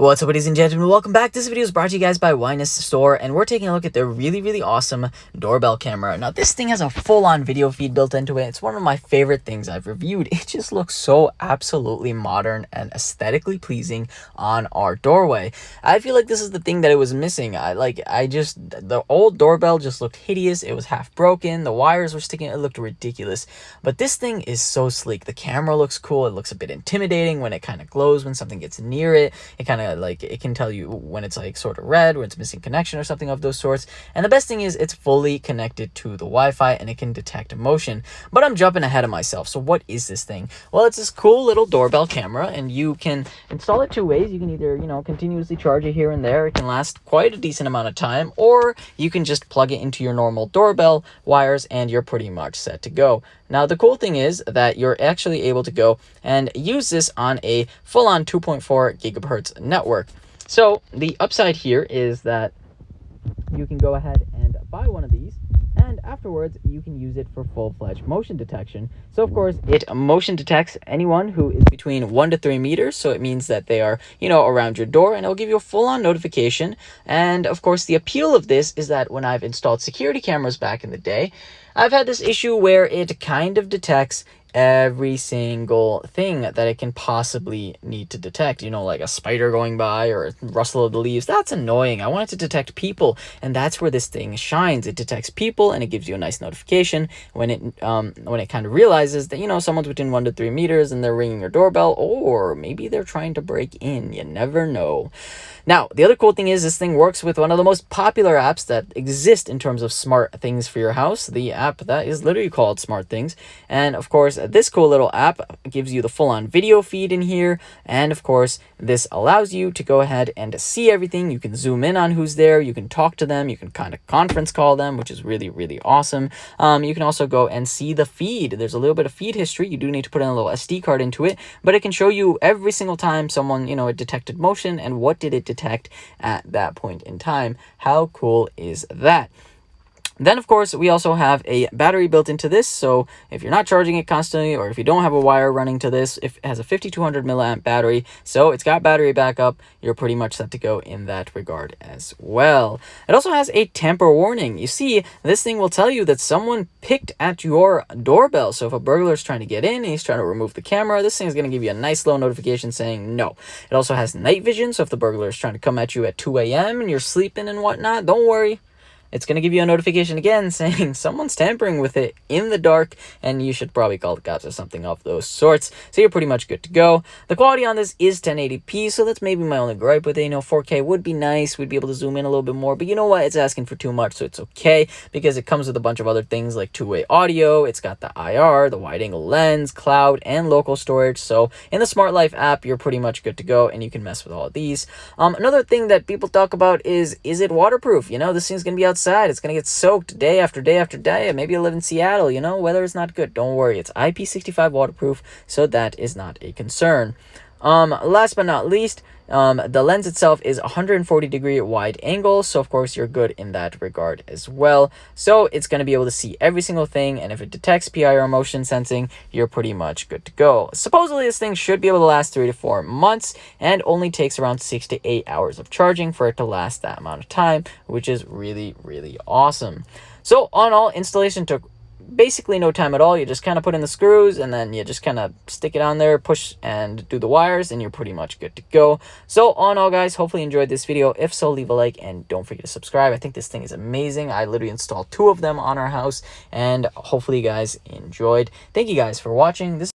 What's up, ladies and gentlemen? Welcome back. This video is brought to you guys by Winus Store, and we're taking a look at the really awesome doorbell camera. Now, this thing has a full-on video feed built into it. It's one of my favorite things I've reviewed. It just looks so absolutely modern and aesthetically pleasing on our doorway. I feel like this is the thing that it was missing. The old doorbell just looked hideous. It was half broken. The wires were sticking. It looked ridiculous. But this thing is so sleek. The camera looks cool. It looks a bit intimidating when it kind of glows when something gets near it. It kind of it can tell you when it's like sort of red, when it's missing connection or something of those sorts. And the best thing is it's fully connected to the Wi-Fi and it can detect motion. But I'm jumping ahead of myself. So what is this thing? Well, it's this cool little doorbell camera, and you can install it two ways. You can either, continuously charge it here and there. It can last quite a decent amount of time, or you can just plug it into your normal doorbell wires and you're pretty much set to go. Now, the cool thing is that you're actually able to go and use this on a full-on 2.4 gigahertz network. So the upside here is that you can go ahead and buy one of these, and afterwards you can use it for full-fledged motion detection. So of course it motion detects anyone who is between 1 to 3 meters, so it means that they are around your door, and it'll give you a full-on notification. And of course the appeal of this is that when I've installed security cameras back in the day, I've had this issue where it kind of detects every single thing that it can possibly need to detect, like a spider going by or a rustle of the leaves. That's annoying. I want it to detect people, and that's where this thing shines. It detects people, and it gives you a nice notification when it kind of realizes that someone's within 1 to 3 meters and they're ringing your doorbell, or maybe they're trying to break in. You never know. Now, the other cool thing is this thing works with one of the most popular apps that exist in terms of smart things for your house, the app that is literally called Smart Things. And of course, this cool little app gives you the full-on video feed in here, and of course this allows you to go ahead and see everything. You can zoom in on who's there, you can talk to them, you can kind of conference call them, which is really awesome. You can also go and see the feed. There's a little bit of feed history. You do need to put in a little SD card into it, but it can show you every single time someone it detected motion and what did it detect at that point in time. How cool is that? Then, of course, we also have a battery built into this, so if you're not charging it constantly, or if you don't have a wire running to this, it has a 5200 milliamp battery, so it's got battery backup. You're pretty much set to go in that regard as well. It also has a tamper warning. You see, this thing will tell you that someone picked at your doorbell, so if a burglar is trying to get in and he's trying to remove the camera, this thing is going to give you a nice little notification saying no. It also has night vision, so if the burglar is trying to come at you at 2 a.m. and you're sleeping and whatnot, don't worry. It's going to give you a notification again saying someone's tampering with it in the dark, and you should probably call the cops or something of those sorts. So you're pretty much good to go. The quality on this is 1080p, so that's maybe my only gripe with it. 4K would be nice. We'd be able to zoom in a little bit more, but you know what? It's asking for too much, so it's okay, because it comes with a bunch of other things like two-way audio. It's got the IR, the wide-angle lens, cloud, and local storage. So in the Smart Life app, you're pretty much good to go, and you can mess with all of these. Another thing that people talk about is it waterproof? This thing's going to be outside. It's going to get soaked day after day after day. Maybe you live in Seattle, weather is not good. Don't worry. It's IP65 waterproof, so that is not a concern. Last but not least, the lens itself is 140-degree wide angle, so of course you're good in that regard as well. So it's going to be able to see every single thing, and if it detects PIR motion sensing, you're pretty much good to go. Supposedly this thing should be able to last 3 to 4 months, and only takes around 6 to 8 hours of charging for it to last that amount of time, which is really awesome. So on all, installation took basically no time at all. You just kind of put in the screws, and then you just kind of stick it on there, push and do the wires, and you're pretty much good to go. So on all, guys, hopefully you enjoyed this video. If so, leave a like, and don't forget to subscribe. I think this thing is amazing. I literally installed 2 of them on our house, and hopefully you guys enjoyed. Thank you guys for watching this.